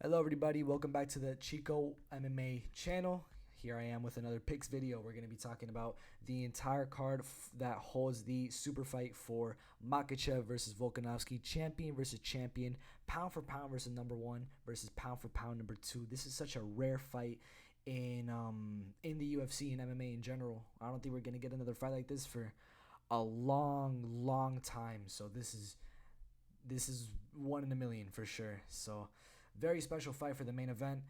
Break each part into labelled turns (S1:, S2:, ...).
S1: Hello everybody, welcome back to the Chico MMA channel. Here I am with another picks video. We're going to be talking about the entire card that holds the super fight for Makhachev versus Volkanovski, champion versus champion, pound for pound versus number one versus pound for pound number two. This is such a rare fight in the UFC and MMA in general. I don't think we're going to get another fight like this for a long time. So this is one in a million for sure. So very special fight for the main event.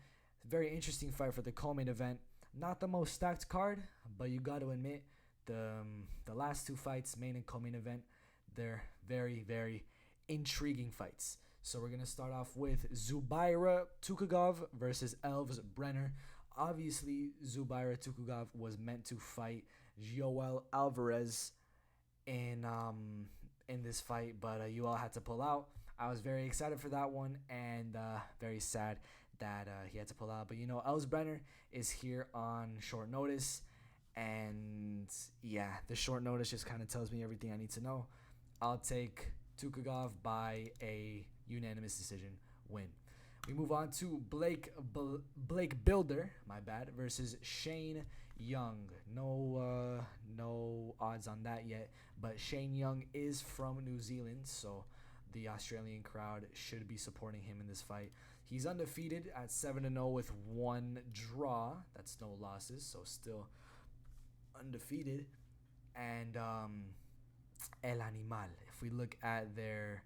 S1: Very interesting fight for the co-main event. Not the most stacked card, but you got to admit the last two fights, main and co-main event, they're very intriguing fights. So we're gonna start off with Zubaira Tukhugov versus Elves Brenner. Obviously, Zubaira Tukhugov was meant to fight Joel Alvarez in this fight, but you all had to pull out. I was very excited for that one and very sad that he had to pull out. But Els Brenner is here on short notice, and yeah, the short notice just kind of tells me everything I need to know. I'll take Tukhugov by a unanimous decision win. We move on to Blake Builder, my bad, versus Shane Young. No odds on that yet, but Shane Young is from New Zealand, so the Australian crowd should be supporting him in this fight. He's undefeated at 7-0 with one draw. That's no losses, so still undefeated. And El Animal, if we look at their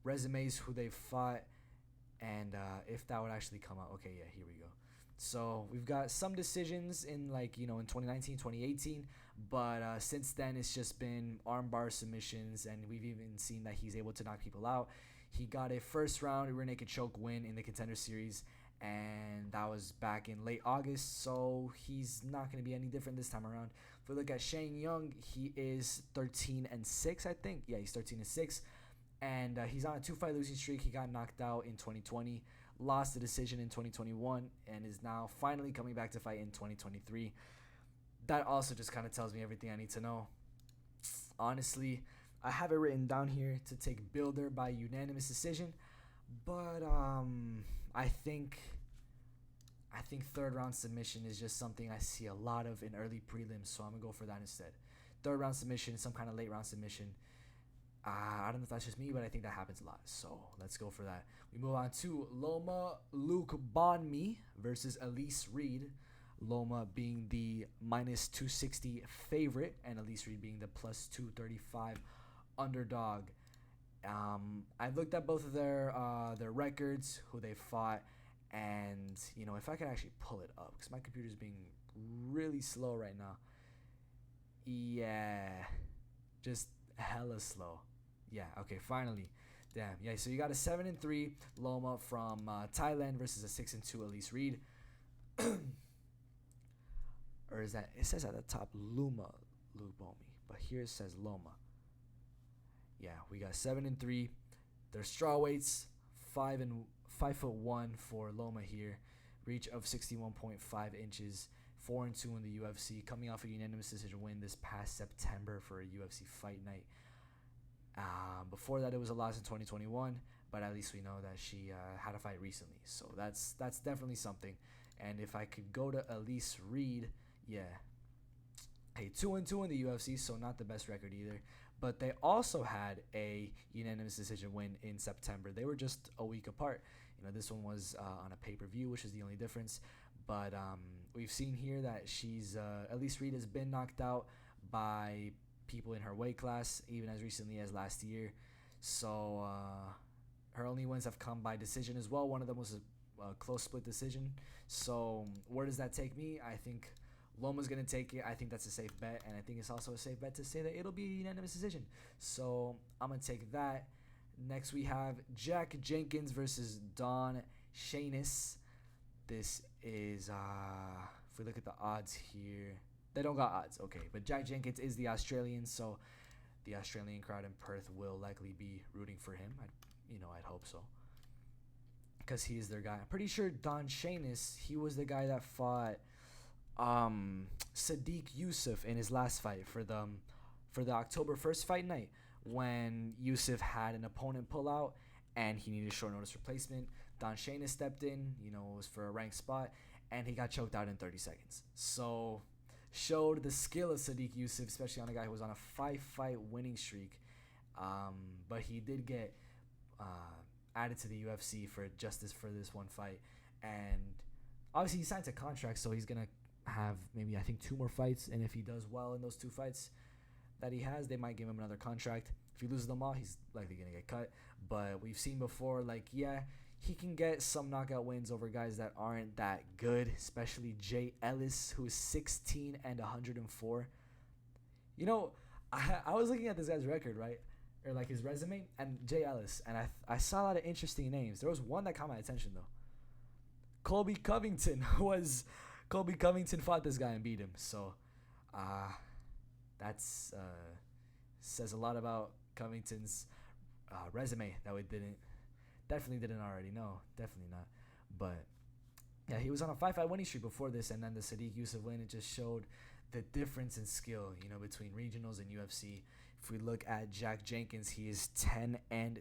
S1: resumes, who they fought, and if that would actually come out. Okay, yeah, here we go. So we've got some decisions in in 2019, 2018, but since then it's just been armbar submissions, and we've even seen that he's able to knock people out. He got a first round rear naked choke win in the Contender Series, and that was back in late August, so he's not going to be any different this time around. If we look at Shane Young, he is 13-6, I think. Yeah, he's 13-6. And he's on a 2-fight losing streak. He got knocked out in 2020, lost the decision in 2021, and is now finally coming back to fight in 2023. That also just kind of tells me everything I need to know. Honestly, I have it written down here to take Builder by unanimous decision, but I think third round submission is just something I see a lot of in early prelims, so I'm gonna go for that instead. Third round submission, some kind of late round submission. I don't know if that's just me, but I think that happens a lot. So let's go for that. We move on to Loma Lukbanmi versus Elise Reed. Loma being the minus 260 favorite, and Elise Reed being the plus 235 underdog. I've looked at both of their records, who they fought, and if I could actually pull it up, because my computer's being really slow right now. Yeah, just hella slow. Yeah, okay, finally. Damn. Yeah, so you got a 7-3 Loma from Thailand versus a 6-2 Elise Reed. Or is that, it says at the top Luma Lubomi, but here it says Loma. Yeah, we got 7-3. They're straw weights, 5'1" for Loma here, reach of 61.5 inches, 4-2 in the UFC, coming off a unanimous decision win this past September for a UFC fight night. Before that, it was a loss in 2021, but at least we know that she had a fight recently, so that's definitely something. And if I could go to Elise Reed, yeah, hey, 2-2 in the UFC, so not the best record either. But they also had a unanimous decision win in September. They were just a week apart. This one was on a pay-per-view, which is the only difference. But we've seen here that she's Elise Reed has been knocked out by people in her weight class, even as recently as last year. So her only wins have come by decision as well. One of them was a close split decision. So where does that take me? I think Loma's going to take it. I think that's a safe bet, and I think it's also a safe bet to say that it'll be a unanimous decision. So I'm going to take that. Next we have Jack Jenkins versus Don Shainis. This is, if we look at the odds here, they don't got odds, okay. But Jack Jenkins is the Australian, so the Australian crowd in Perth will likely be rooting for him. I'd hope so, because he is their guy. I'm pretty sure Don Shainis, he was the guy that fought Sadiq Yusuf in his last fight for the October 1st fight night, when Yusuf had an opponent pull out and he needed a short notice replacement. Don Shana stepped in, it was for a ranked spot, and he got choked out in 30 seconds. So, showed the skill of Sadiq Yusuf, especially on a guy who was on a 5-fight winning streak. But he did get added to the UFC for this one fight. And obviously, he signed a contract, so he's going to have maybe, I think, 2 more fights. And if he does well in those 2 fights that he has, they might give him another contract. If he loses them all, he's likely going to get cut. But we've seen before, he can get some knockout wins over guys that aren't that good, especially Jay Ellis, who is 16 and 104. I was looking at this guy's record, right? Or his resume, and Jay Ellis, and I saw a lot of interesting names. There was one that caught my attention, though. Colby Covington fought this guy and beat him. So, that's says a lot about Covington's resume that we definitely didn't already know. Definitely not. But yeah, he was on a 5-fight winning streak before this, and then the Sadiq Yusuf win. It just showed the difference in skill, between regionals and UFC. If we look at Jack Jenkins, he is 10-2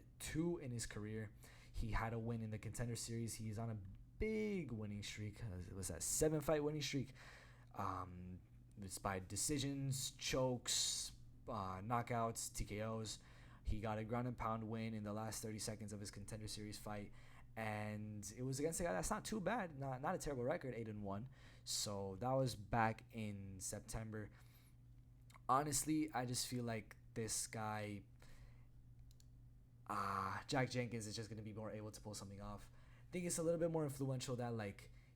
S1: in his career. He had a win in the Contender Series. He is on a big winning streak. It was that 7-fight winning streak. It's by decisions, chokes, knockouts, TKOs. He got a ground and pound win in the last 30 seconds of his Contender Series fight, and it was against a guy that's not too bad, not a terrible record, 8-1. So that was back in September. Honestly, I just feel like this guy, Jack Jenkins, is just going to be more able to pull something off. I think it's a little bit more influential that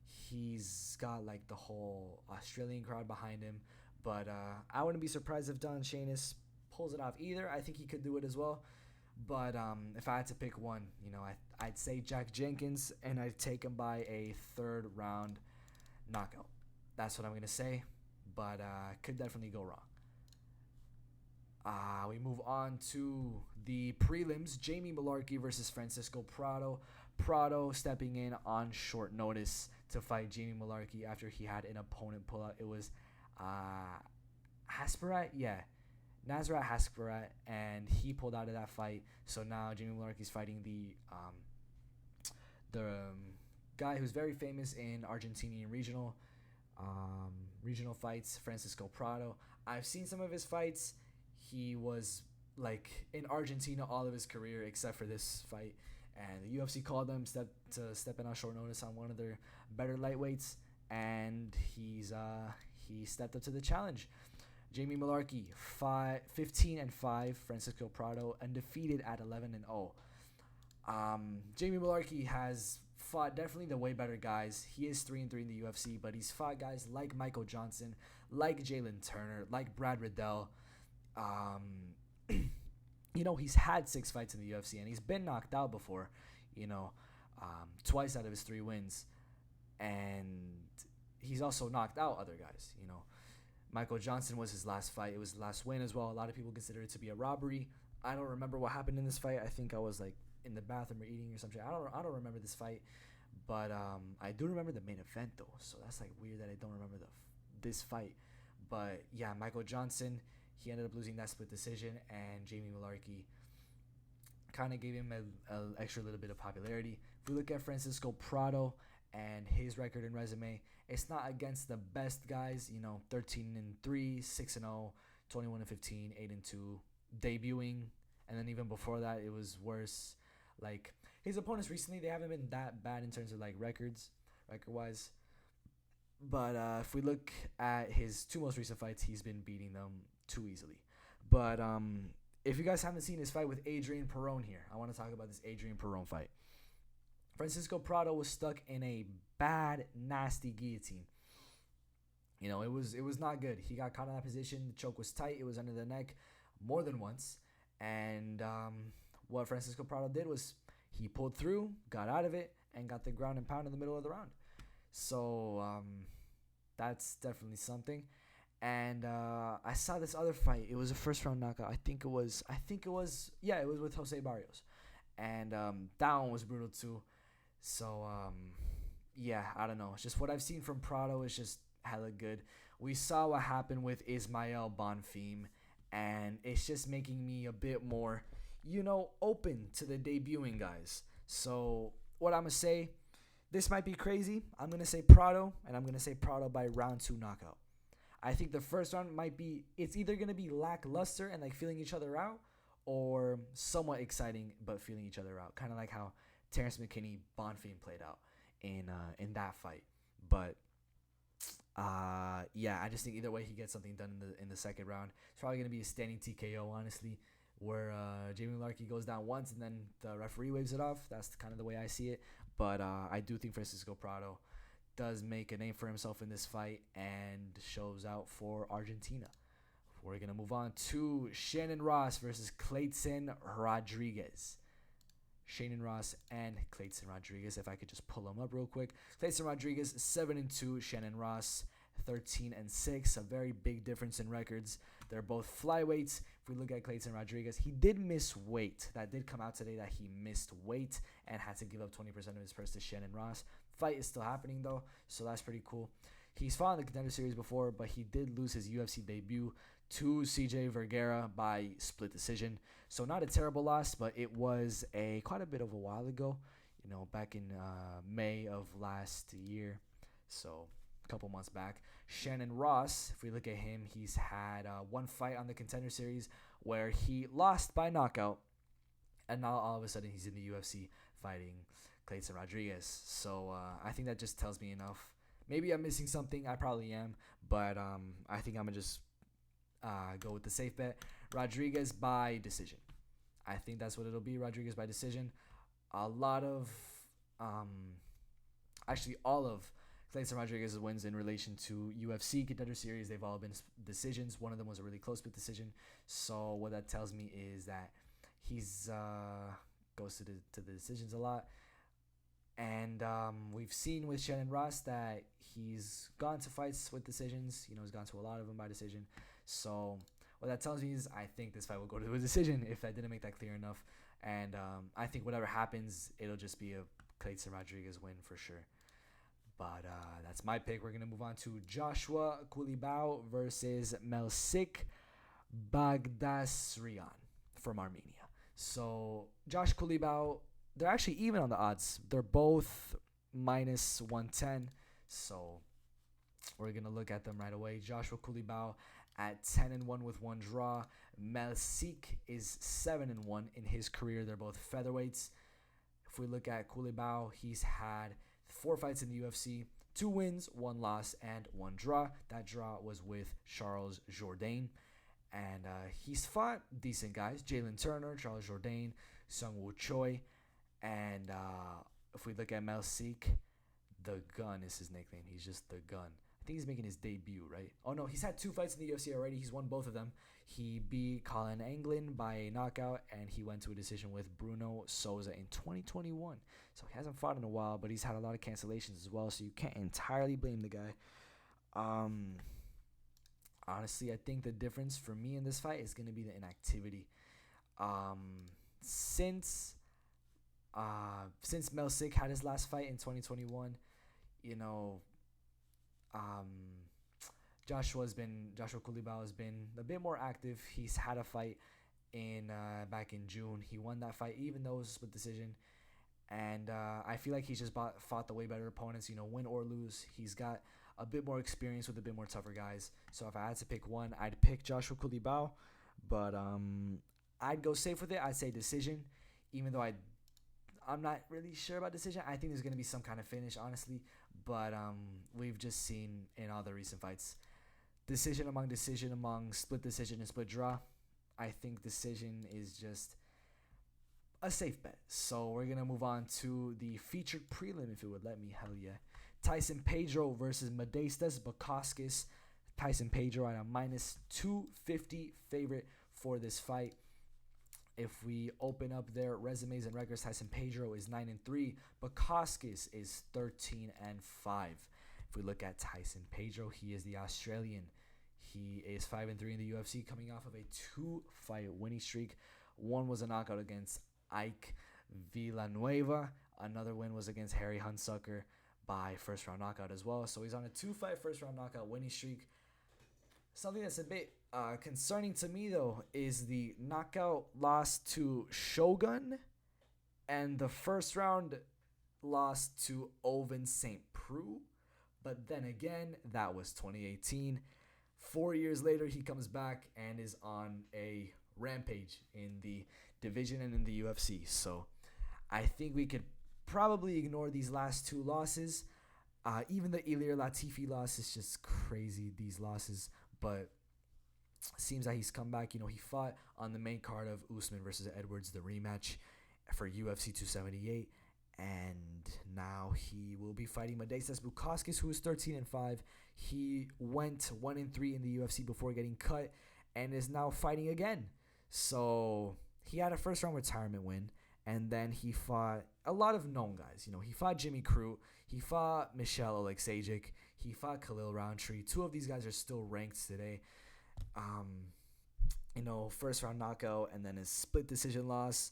S1: he's got the whole Australian crowd behind him, but I wouldn't be surprised if Don Shainis pulls it off either. I think he could do it as well, but if I had to pick one, I'd say Jack Jenkins, and I'd take him by a 3rd round knockout. That's what I'm gonna say, but could definitely go wrong. We move on to the prelims. Jamie Mullarkey versus Francisco Prado. Prado stepping in on short notice to fight Jamie Mullarkey after he had an opponent pull out. It was Hasparat, Nasrat Hasparat, and he pulled out of that fight. So now Jamie Mullarkey's fighting the guy who's very famous in Argentinian regional fights, Francisco Prado. I've seen some of his fights. He was in Argentina all of his career except for this fight, and the UFC called him step in on short notice on one of their better lightweights, and he stepped up to the challenge. Jamie Mullarkey, 15-5. Francisco Prado undefeated at 11-0. Jamie Mullarkey has fought definitely the way better guys. He is 3-3 in the UFC, but he's fought guys like Michael Johnson, like Jalen Turner, like Brad Riddell. He's had 6 fights in the UFC, and he's been knocked out before, twice out of his 3 wins. And he's also knocked out other guys, Michael Johnson was his last fight. It was his last win as well. A lot of people consider it to be a robbery. I don't remember what happened in this fight. I think I was in the bathroom or eating or something. I don't remember this fight, but I do remember the main event though. So that's weird that I don't remember this fight. But yeah, Michael Johnson, he ended up losing that split decision, and Jamie Mullarkey kind of gave him an extra little bit of popularity. If we look at Francisco Prado and his record and resume, it's not against the best guys, 13-3, 6-0, 21-15, 8-2, debuting, and then even before that, it was worse. His opponents recently, they haven't been that bad in terms of record-wise. But if we look at his 2 most recent fights, he's been beating them too easily. But if you guys haven't seen his fight with Adrian Perron here, I want to talk about this Adrian Perron fight. Francisco Prado was stuck in a bad, nasty guillotine. It was not good. He got caught in that position. The choke was tight. It was under the neck more than once. And what Francisco Prado did was he pulled through, got out of it, and got the ground and pound in the middle of the round. So that's definitely something. And I saw this other fight. It was a 1st-round knockout. I think it was with Jose Barrios. And that one was brutal too. So, I don't know. It's just what I've seen from Prado is just hella good. We saw what happened with Ismael Bonfim, and it's just making me a bit more, open to the debuting guys. So, what I'm going to say, this might be crazy. I'm going to say Prado, and I'm going to say Prado by round 2 knockout. I think the first round it's either going to be lackluster and like feeling each other out, or somewhat exciting but feeling each other out. Kind of like how Terrence McKinney Bonfim played out in that fight. But yeah, I just think either way he gets something done in the second round. It's probably gonna be a standing TKO, honestly, where Jamie Larkey goes down once and then the referee waves it off. That's kind of the way I see it. But I do think Francisco Prado does make a name for himself in this fight and shows out for Argentina. We're gonna move on to Shannon Ross versus Clayton Rodriguez. Shannon Ross and Clayton Rodriguez. If I could just pull them up real quick. Clayton Rodriguez 7-2. Shannon Ross 13-6. A very big difference in records. They're both flyweights. If we look at Clayton Rodriguez, he did miss weight. That did come out today that he missed weight and had to give up 20% of his purse to Shannon Ross. Fight is still happening though, so that's pretty cool. He's fought in the Contender Series before, but he did lose his UFC debut to CJ Vergara by split decision. So not a terrible loss, but it was quite a bit of a while ago, back in May of last year. So a couple months back. Shannon Ross, if we look at him, he's had one fight on the Contender Series where he lost by knockout, and now all of a sudden he's in the UFC fighting Clayton Rodriguez. So I think that just tells me enough. Maybe I'm missing something. I probably am, but I think I'm going to just go with the safe bet. Rodriguez by decision. I think that's what it'll be. Rodriguez by decision. A lot of, actually all of Clayton Rodriguez's wins in relation to UFC Contender Series, they've all been decisions. One of them was a really close split decision. So what that tells me is that he's goes to the decisions a lot. And we've seen with Shannon Ross that he's gone to fights with decisions. He's gone to a lot of them by decision. So what that tells me is I think this fight will go to a decision if I didn't make that clear enough. And I think whatever happens, it'll just be a Clayton Rodriguez win for sure. But that's my pick. We're going to move on to Joshua Kulibau versus Melsik Bagdasaryan from Armenia. So Josh Kulibau, they're actually even on the odds. They're both minus 110. So we're going to look at them right away. Joshua Kulibau at 10-1 with one draw. Melsik is 7-1 in his career. They're both featherweights. If we look at Kulibau, he's had 4 fights in the UFC, 2 wins, 1 loss, and 1 draw. That draw was with Charles Jourdain. And he's fought decent guys. Jalen Turner, Charles Jourdain, Sungwoo Choi. And if we look at Melsik, The Gun is his nickname. He's just The Gun. I think he's making his debut, right? Oh, no, he's had 2 fights in the UFC already. He's won both of them. He beat Colin Anglin by a knockout, and he went to a decision with Bruno Souza in 2021. So he hasn't fought in a while, but he's had a lot of cancellations as well, so you can't entirely blame the guy. Honestly, I think the difference for me in this fight is going to be the inactivity. Since Melsik had his last fight in 2021, Joshua Kulibau has been a bit more active. He's had a fight back in June. He won that fight, even though it was a split decision. And I feel like he's just fought the way better opponents, win or lose. He's got a bit more experience with a bit more tougher guys. So if I had to pick one, I'd pick Joshua Kulibau. But I'd go safe with it. I'd say decision, even though I'm not really sure about decision. I think there's going to be some kind of finish, honestly. But we've just seen in all the recent fights, decision among split decision and split draw. I think decision is just a safe bet. So we're going to move on to the featured prelim, if it would let me. Hell yeah. Tyson Pedro versus Modestas Bukauskas. Tyson Pedro at a minus 250 favorite for this fight. If we open up their resumes and records, Tyson Pedro is 9-3. Bukauskas is 13-5. If we look at Tyson Pedro, he is the Australian. He is 5-3 in the UFC, coming off of a 2-fight winning streak. One was a knockout against Ike Villanueva. Another win was against Harry Hunsucker by first-round knockout as well. So he's on a 2-fight first-round knockout winning streak. Something that's a bit concerning to me, though, is the knockout loss to Shogun and the first-round lost to Oven St. Preux. But then again, that was 2018. 4 years later, he comes back and is on a rampage in the division and in the UFC. So I think we could probably ignore these last two losses. Even the Ilir Latifi loss is just crazy, these losses. But seems like he's come back. He fought on the main card of Usman versus Edwards, the rematch for UFC 278. And now he will be fighting Modestas Bukauskas, who is 13-5. He went 1-3 in the UFC before getting cut and is now fighting again. So he had a first round retirement win, and then he fought a lot of known guys. He fought Jimmy Crute, he fought Michel Alexejic, he fought Khalil Roundtree. Two of these guys are still ranked today. First round knockout and then a split decision loss.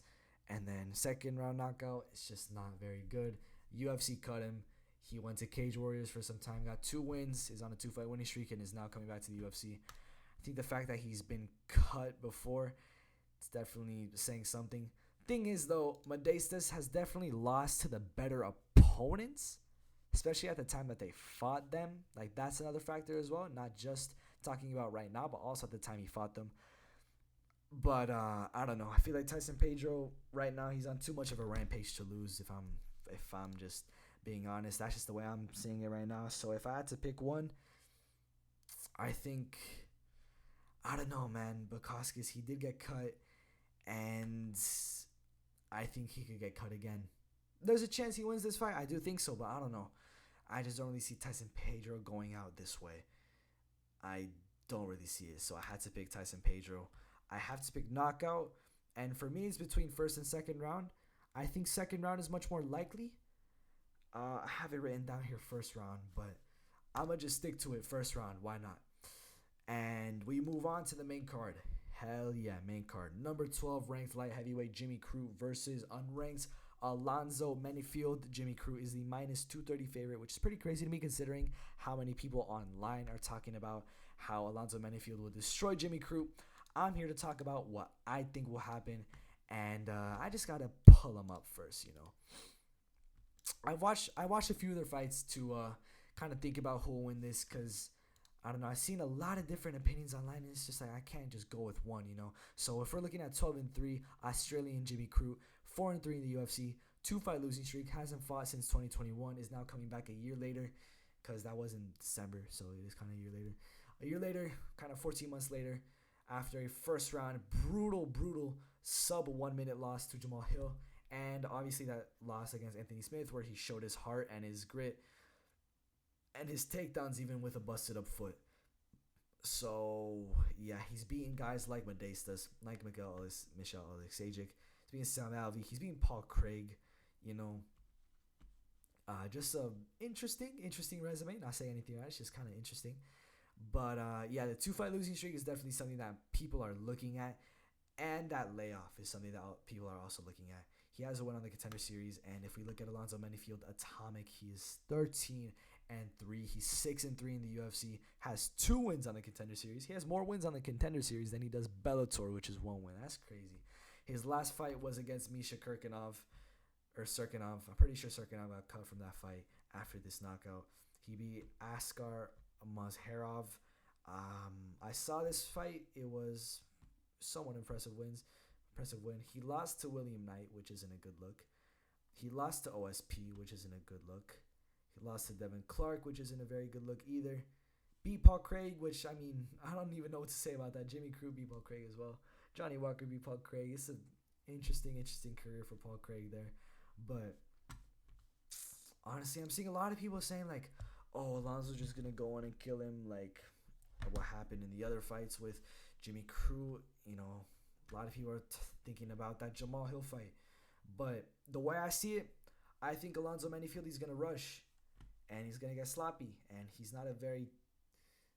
S1: And then second round knockout, it's just not very good. UFC cut him. He went to Cage Warriors for some time, got 2 wins, is on a 2-fight winning streak, and is now coming back to the UFC. I think the fact that he's been cut before, it's definitely saying something. Thing is, though, Modestas has definitely lost to the better opponents, especially at the time that they fought them. Like, that's another factor as well, not just talking about right now, but also at the time he fought them. But I don't know. I feel like Tyson Pedro right now, he's on too much of a rampage to lose. If I'm just being honest, that's just the way I'm seeing it right now. So if I had to pick one, I think, I don't know, man. Bukauskas, he did get cut, and I think he could get cut again. There's a chance he wins this fight. I do think so, but I don't know. I just don't really see Tyson Pedro going out this way. I don't really see it. So I had to pick Tyson Pedro. I have to pick knockout, and for me, it's between first and second round. I think second round is much more likely. I have it written down here first round, but I'm going to just stick to it first round. Why not? And we move on to the main card. Hell yeah, main card. Number 12 ranked light heavyweight Jimmy Crute versus unranked Alonzo Menifield. Jimmy Crute is the minus 230 favorite, which is pretty crazy to me considering how many people online are talking about how Alonzo Menifield will destroy Jimmy Crute. I'm here to talk about what I think will happen, and I just gotta pull them up first. I watched a few of their fights to kind of think about who will win this, because I don't know. I've seen a lot of different opinions online, and it's just like I can't just go with one. So if we're looking at 12-3, Australian Jimmy Crute, 4-3 in the UFC, 2-fight losing streak, hasn't fought since 2021, is now coming back a year later, because that was in December, so it is kind of a year later. A year later, kind of 14 months later, after a first round brutal sub 1 minute loss to Jamal Hill, and obviously that loss against Anthony Smith where he showed his heart and his grit and his takedowns even with a busted up foot. So yeah, he's beating guys like Modestas, like Michel Alexejic, he's beating Sam Alvey, he's beating Paul Craig. Just a interesting resume. Not saying anything else, just kind of interesting. But the 2-fight losing streak is definitely something that people are looking at, and that layoff is something that people are also looking at. He has a win on the Contender Series, and if we look at Alonzo Menifield, Atomic, he is 13-3. He's 6-3 in the UFC. Has 2 wins on the Contender Series. He has more wins on the Contender Series than he does Bellator, which is 1 win. That's crazy. His last fight was against Misha Serkinov. I'm pretty sure Serkinov got cut from that fight after this knockout. He beat Askar Mazharov. I saw this fight. It was somewhat impressive win. He lost to William Knight, which isn't a good look. He lost to OSP, which isn't a good look. He lost to Devin Clark, which isn't a very good look either. Beat Paul Craig, which, I don't even know what to say about that. Jimmy Crute beat Paul Craig as well. Johnny Walker beat Paul Craig. It's an interesting career for Paul Craig there. But honestly, I'm seeing a lot of people saying like, oh, Alonzo's just going to go on and kill him, like what happened in the other fights with Jimmy Crute. A lot of people are thinking about that Jamal Hill fight. But the way I see it, I think Alonzo Menifield, he's going to rush, and he's going to get sloppy, and he's not a very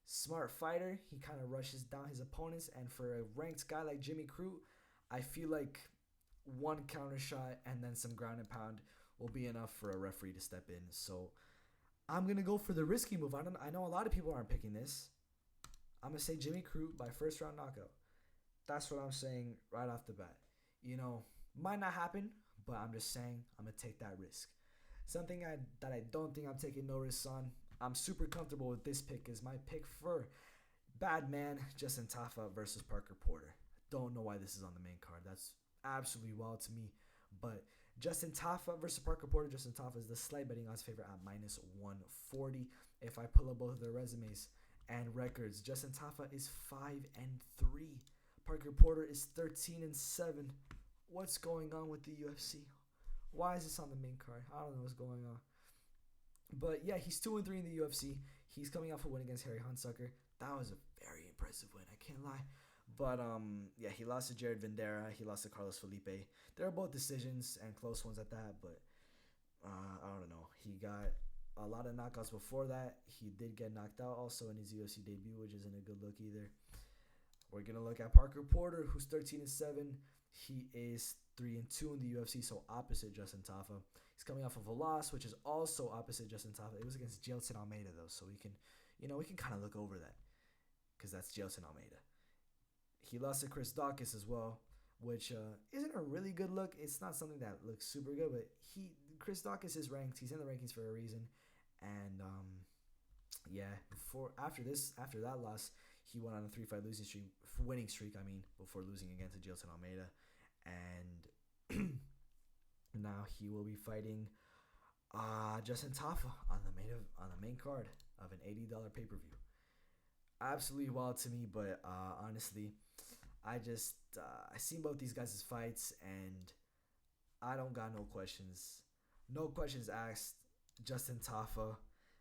S1: smart fighter. He kind of rushes down his opponents, and for a ranked guy like Jimmy Crute, I feel like one counter shot and then some ground and pound will be enough for a referee to step in. So I'm going to go for the risky move. I know a lot of people aren't picking this. I'm going to say Jimmy Crute by first round knockout. That's what I'm saying right off the bat. Might not happen, but I'm just saying I'm going to take that risk. That I don't think I'm taking no risks on. I'm super comfortable with this pick. Is my pick for Bad Man Justin Tafa versus Parker Porter. Don't know why this is on the main card. That's absolutely wild to me. But Justin Tafa versus Parker Porter. Justin Tafa is the slight betting odds favorite at minus 140. If I pull up both of their resumes and records, Justin Tafa is 5-3. Parker Porter is 13-7. What's going on with the UFC? Why is this on the main card? I don't know what's going on. But yeah, he's 2-3 in the UFC. He's coming off a win against Harry Hunsucker. That was a very impressive win. I can't lie. But yeah, he lost to Jared Vendera. He lost to Carlos Felipe. They were both decisions and close ones at that. But I don't know. He got a lot of knockouts before that. He did get knocked out also in his UFC debut, which isn't a good look either. We're gonna look at Parker Porter, who's 13-7. He is 3-2 in the UFC, so opposite Justin Tafa. He's coming off of a loss, which is also opposite Justin Tafa. It was against Jailton Almeida though, so we can kind of look over that because that's Jailton Almeida. He lost to Chris Dawkins as well, which isn't a really good look. It's not something that looks super good, but Chris Dawkins is ranked. He's in the rankings for a reason, and yeah. After that loss, he went on a 3-fight winning streak. Before losing again to Jailton Almeida, and now he will be fighting Justin Tafa on the main card of an $80 pay-per-view. Absolutely wild to me, but honestly, I seen both these guys' fights, and I don't got no questions. No questions asked. Justin Tafa,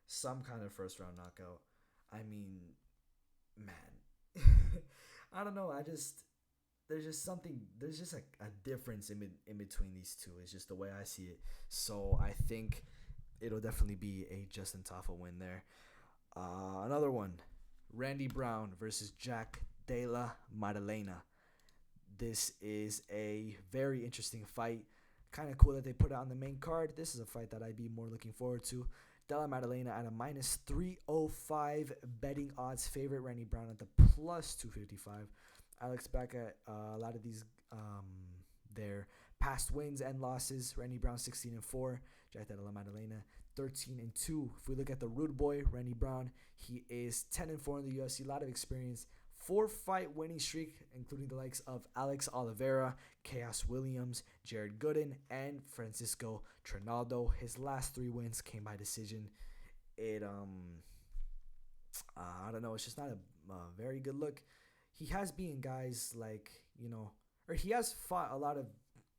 S1: some kind of first round knockout. Man, I don't know. There's just a difference in between these two. It's just the way I see it. So I think it'll definitely be a Justin Tafa win there. Another one, Randy Brown versus Jack Della Maddalena. This is a very interesting fight. Kind of cool that they put it on the main card. This is a fight that I'd be more looking forward to. Della Maddalena at a minus 305 betting odds favorite. Randy Brown at the plus 255. I looked back at a lot of these their past wins and losses. Randy Brown 16-4. Jack Della Maddalena 13-2. If we look at the rude boy, Randy Brown, he is 10-4 in the UFC. A lot of experience. 4-fight winning streak, including the likes of Alex Oliveira, Chaos Williams, Jared Gooden, and Francisco Trinaldo. His last 3 wins came by decision. I don't know. It's just not a very good look. He has beaten guys or he has fought a lot of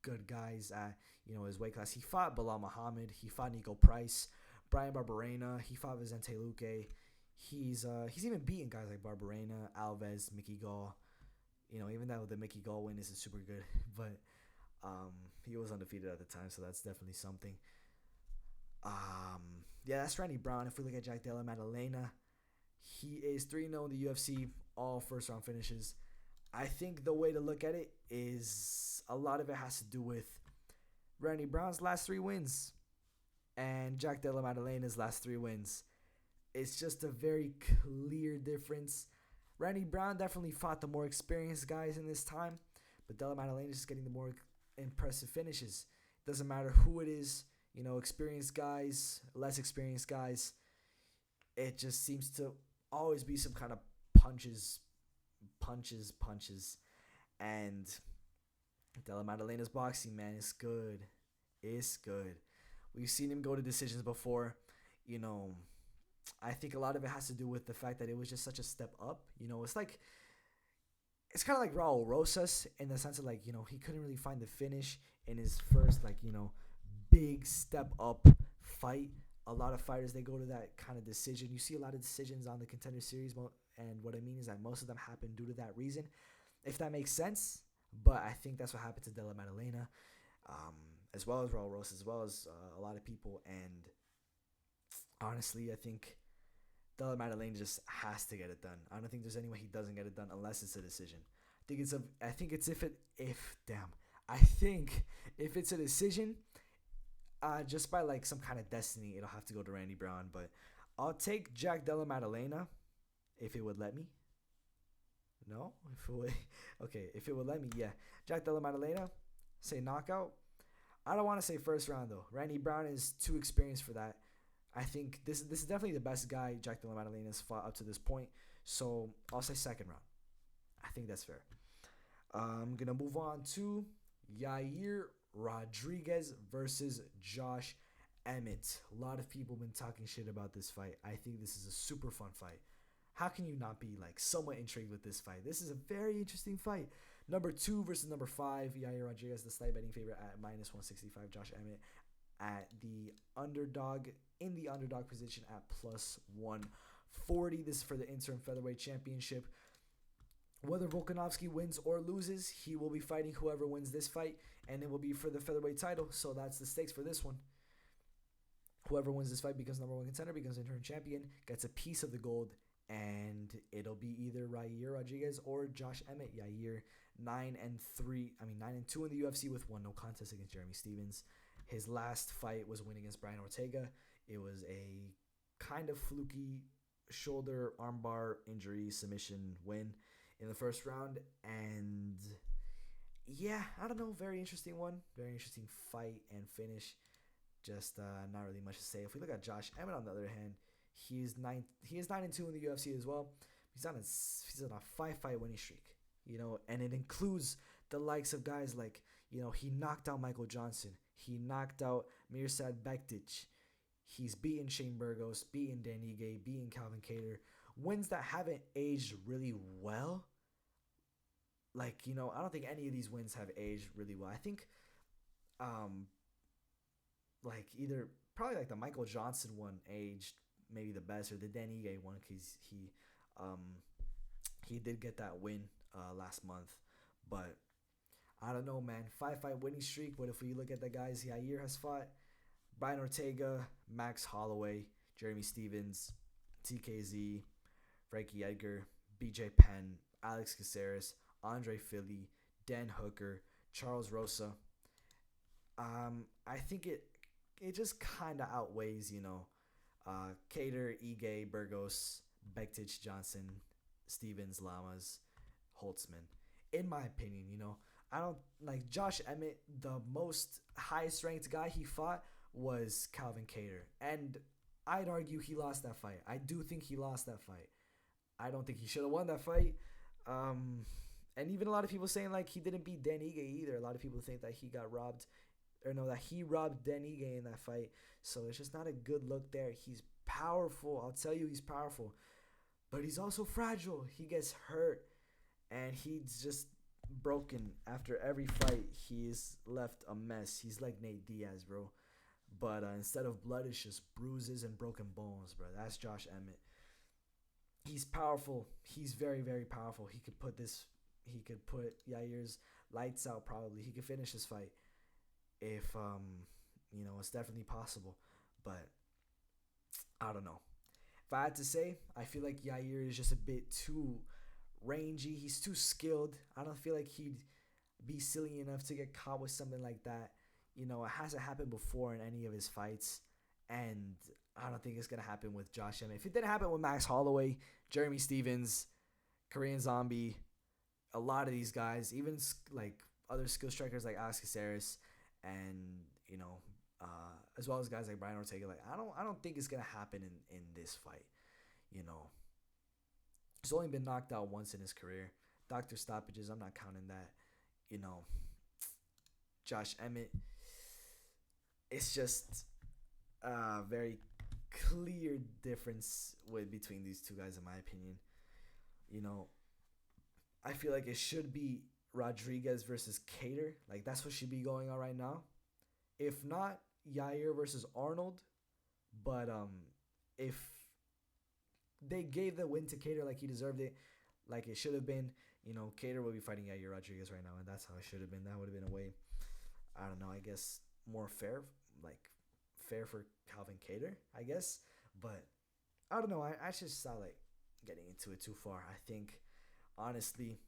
S1: good guys at, his weight class. He fought Bilal Muhammad. He fought Nico Price, Brian Barberena. He fought Vicente Luque. He's even beaten guys like Barberena, Alves, Mickey Gall. Even though the Mickey Gall win isn't super good, but he was undefeated at the time, so that's definitely something. Yeah, that's Randy Brown. If we look at Jack Della Maddalena, he is 3-0 in the UFC, all first-round finishes. I think the way to look at it is a lot of it has to do with Randy Brown's last 3 wins and Jack Della Maddalena's last 3 wins. It's just a very clear difference. Randy Brown definitely fought the more experienced guys in this time, but Della Maddalena is just getting the more impressive finishes. Doesn't matter who it is, experienced guys, less experienced guys. It just seems to always be some kind of punches. And Della Maddalena's boxing, man, is good. It's good. We've seen him go to decisions before. I think a lot of it has to do with the fact that it was just such a step up. It's kind of like Raul Rosas in the sense of he couldn't really find the finish in his first big step up fight. A lot of fighters, they go to that kind of decision. You see a lot of decisions on the Contender Series, and what I mean is that most of them happen due to that reason, if that makes sense. But I think that's what happened to Della Maddalena, as well as Raul Rosas, as well as a lot of people. And honestly, I think Della Maddalena just has to get it done. I don't think there's any way he doesn't get it done unless it's a decision. I think if it's a decision, just by some kind of destiny, it'll have to go to Randy Brown. But I'll take Jack Della Maddalena if it would let me. No? If it would let me, yeah. Jack Della Maddalena, say knockout. I don't want to say first round though. Randy Brown is too experienced for that. I think this is definitely the best guy Jack Della Maddalena has fought up to this point. So I'll say second round. I think that's fair. I'm gonna move on to Yair Rodriguez versus Josh Emmett. A lot of people have been talking shit about this fight. I think this is a super fun fight. How can you not be like somewhat intrigued with this fight? This is a very interesting fight. Number 2 versus number 5. Yair Rodriguez, the slight betting favorite at minus 165. Josh Emmett at the underdog in the underdog position at plus 140. This is for the interim featherweight championship. Whether Volkanovski wins or loses, he will be fighting whoever wins this fight, and it will be for the featherweight title. So that's the stakes for this one. Whoever wins this fight becomes number 1 contender, becomes interim champion, gets a piece of the gold, and it'll be either Yair Rodriguez or Josh Emmett. Yair 9-2 in the UFC with 1 no contest against Jeremy Stephens. His last fight was a win against Brian Ortega. It was a kind of fluky shoulder armbar injury submission win in the first round. And yeah, I don't know. Very interesting one. Very interesting fight and finish. Just not really much to say. If we look at Josh Emmett, on the other hand, he is 9-2 in the UFC as well. He's on a 5-fight winning streak, and it includes the likes of guys like, he knocked out Michael Johnson. He knocked out Mirsad Bektic. He's beaten Shane Burgos, beaten Dan Ige, beaten Calvin Kattar. Wins that haven't aged really well. I don't think any of these wins have aged really well. I think, either probably the Michael Johnson one aged maybe the best, or the Dan Ige one, because he did get that win last month. But I don't know, man. 5-fight winning streak. But if we look at the guys Yair has fought, Brian Ortega, Max Holloway, Jeremy Stephens, TKZ, Frankie Edgar, BJ Penn, Alex Caceres, Andre Fili, Dan Hooker, Charles Rosa. I think it just kind of outweighs, Kattar, Ige, Burgos, Bektic, Johnson, Stevens, Lamas, Holtzman. In my opinion, I don't like Josh Emmett. The most highest ranked guy he fought was Calvin Kattar, and I'd argue he lost that fight. I do think he lost that fight. I don't think he should have won that fight. And even a lot of people saying he didn't beat Dan Ige either. A lot of people think that he got robbed, or no, that he robbed Dan Ige in that fight. So it's just not a good look there. He's powerful. I'll tell you, he's powerful, but he's also fragile. He gets hurt, and he's just broken after every fight. He's left a mess. He's like Nate Diaz, bro. But instead of blood, it's just bruises and broken bones, bro. That's Josh Emmett. He's powerful. He's very, very powerful. He could put Yair's lights out probably. He could finish this fight if, it's definitely possible. But I don't know. If I had to say, I feel like Yair is just a bit too rangy. He's too skilled. I don't feel like he'd be silly enough to get caught with something like that. It hasn't happened before in any of his fights, and I don't think it's going to happen with Josh Emmett. If it didn't happen with Max Holloway, Jeremy Stephens, Korean Zombie, a lot of these guys, even other skill strikers like Alex Caceres, and as well as guys like Brian Ortega, I don't think it's going to happen in this fight. He's only been knocked out once in his career. Doctor stoppages, I'm not counting that. Josh Emmett, it's just a very clear difference between these two guys, in my opinion. I feel like it should be Rodriguez versus Kattar. That's what should be going on right now. If not, Yair versus Arnold. But if they gave the win to Kattar like he deserved it, like it should have been, Kattar would be fighting Yair Rodriguez right now, and that's how it should have been. That would have been a way, I don't know, I guess more fair, fair for Calvin Kattar, I guess. But I don't know. I just saw getting into it too far. I think, honestly,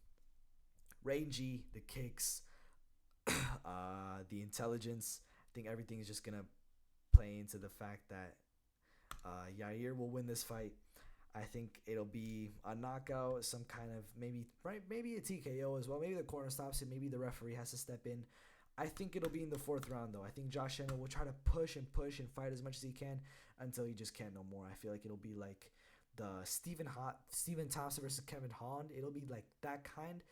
S1: rangy, the kicks, the intelligence. I think everything is just gonna play into the fact that Yair will win this fight. I think it'll be a knockout, some kind of maybe a TKO as well. Maybe the corner stops it. Maybe the referee has to step in. I think it'll be in the fourth round, though. I think Josh Emmett will try to push and fight as much as he can until he just can't no more. I feel like it'll be like the Stephen Thompson versus Kevin Holland. It'll be like that kind,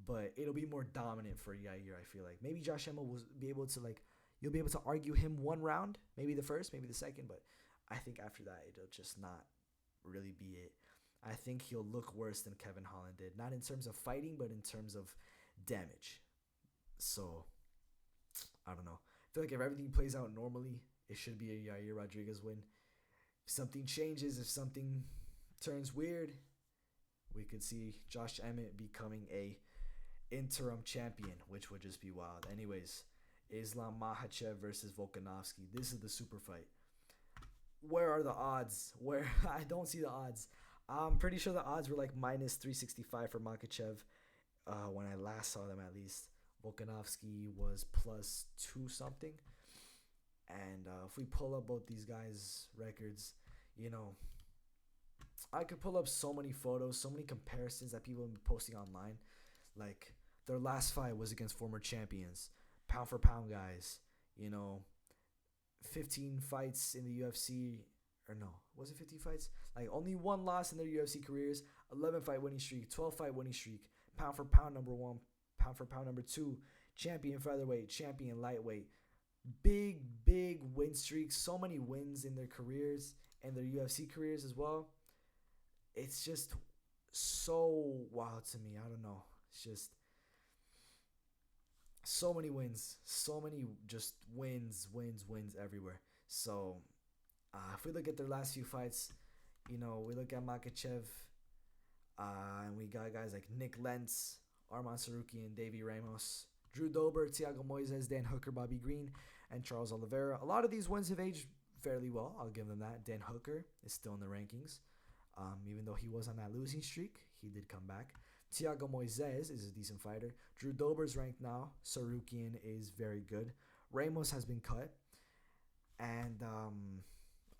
S1: but it'll be more dominant for Yair. I feel like maybe Josh Emmett will be able to like you'll be able to argue him one round, maybe the first, maybe the second, but I think after that it'll just not really be it. I think he'll look worse than Kevin Holland did, not in terms of fighting, but in terms of damage. So I don't know. I feel like if everything plays out normally, it should be a Yair Rodriguez win. If something changes, if something turns weird, we could see Josh Emmett becoming a interim champion, which would just be wild. Anyways, Islam Makhachev versus Volkanovski. This is the super fight. Where are the odds? Where I don't see the odds. I'm pretty sure the odds were like minus 365 for Makhachev when I last saw them, at least. Volkanovski was plus 2 something. And if we pull up both these guys' records, you know, I could pull up so many photos, so many comparisons that people have been posting online. Like, their last fight was against former champions, pound for pound guys, you know, 15 fights in the UFC, or no, was it 15 fights? Like, only one loss in their UFC careers, 11 fight winning streak, 12 fight winning streak, pound for pound number 1, pound for pound number 2, champion featherweight, champion lightweight. Big win streaks, so many wins in their careers and their UFC careers as well. It's just so wild to me. I don't know. It's just so many wins, so many just wins everywhere. So if we look at their last few fights, you know, we look at Makhachev, and we got guys like Nick Lentz, Arman Sarukian, Davey Ramos, Drew Dober, Thiago Moises, Dan Hooker, Bobby Green, and Charles Oliveira. A lot of these wins have aged fairly well. I'll give them that. Dan Hooker is still in the rankings. Even though he was on that losing streak, he did come back. Thiago Moises is a decent fighter. Drew Dober's ranked now. Sarukian is very good. Ramos has been cut. And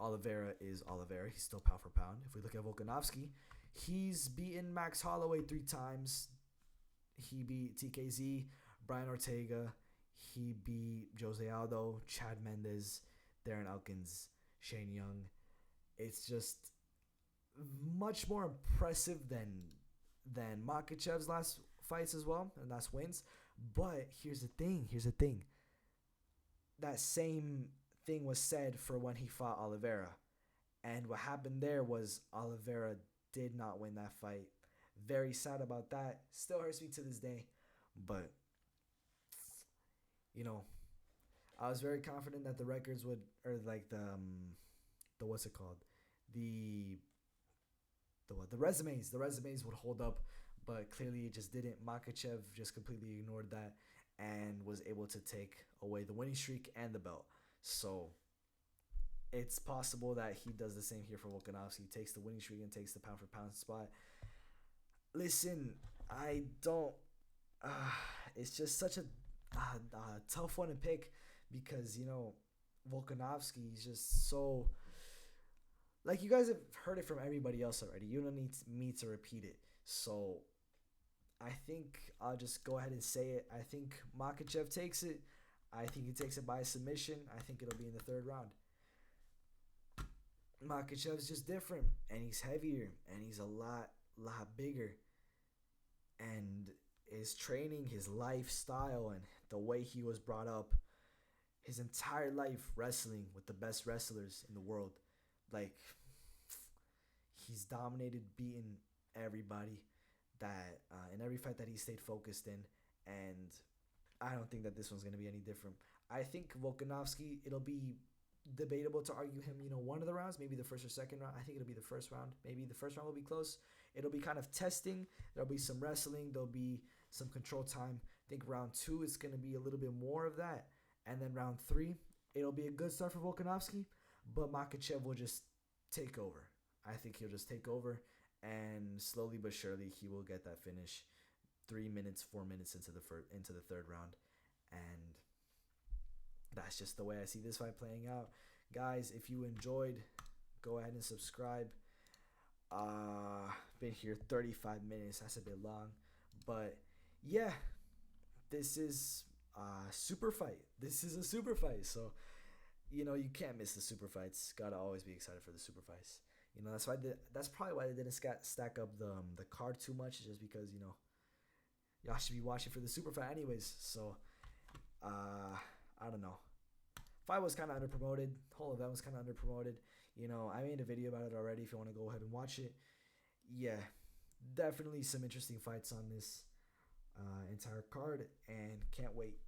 S1: Oliveira is Oliveira. He's still pound for pound. If we look at Volkanovski, he's beaten Max Holloway 3 times. He beat TKZ, Brian Ortega. He beat Jose Aldo, Chad Mendes, Darren Elkins, Shane Young. It's just much more impressive than Makhachev's last fights as well, and last wins. But here's the thing. That same thing was said for when he fought Oliveira. And what happened there was Oliveira did not win that fight. Very sad about that. Still hurts me to this day. But, you know, I was very confident that the records would, or like the what's it called? The resumes would hold up, but clearly it just didn't. Makhachev just completely ignored that and was able to take away the winning streak and the belt. So it's possible that he does the same here for Volkanovski. Takes the winning streak and takes the pound for pound spot. Listen, I don't. It's just such a tough one to pick because, you know, Volkanovski is just so. Like, you guys have heard it from everybody else already. You don't need me to repeat it. So I think I'll just go ahead and say it. I think Makhachev takes it. I think he takes it by submission. I think it'll be in the 3rd round. Makhachev's just different, and he's heavier, and he's a lot bigger. And his training, his lifestyle, and the way he was brought up, his entire life wrestling with the best wrestlers in the world. Like, he's dominated, beaten everybody that in every fight that he stayed focused in, and I don't think that this one's going to be any different. I think Volkanovski, it'll be debatable to argue him, you know, one of the rounds, maybe the first or second round. I think it'll be the first round. Maybe the first round will be close. It'll be kind of testing. There'll be some wrestling. There'll be some control time. I think round 2 is going to be a little bit more of that. And then round 3, it'll be a good start for Volkanovski, but Makhachev will just take over. I think he'll just take over, and slowly but surely he will get that finish 3 minutes, 4 minutes into the 3rd round. And that's just the way I see this fight playing out. Guys, if you enjoyed, go ahead and subscribe. Been here 35 minutes. That's a bit long. But yeah, this is super fight. This is a super fight, so you can't miss the super fights. Gotta always be excited for the super fights. That's probably why they didn't stack up the card too much, just because y'all should be watching for the super fight anyways. So I don't know. Fight was kind of underpromoted. Whole event was kind of underpromoted. I made a video about it already. If you want to go ahead and watch it, yeah, definitely some interesting fights on this entire card, and can't wait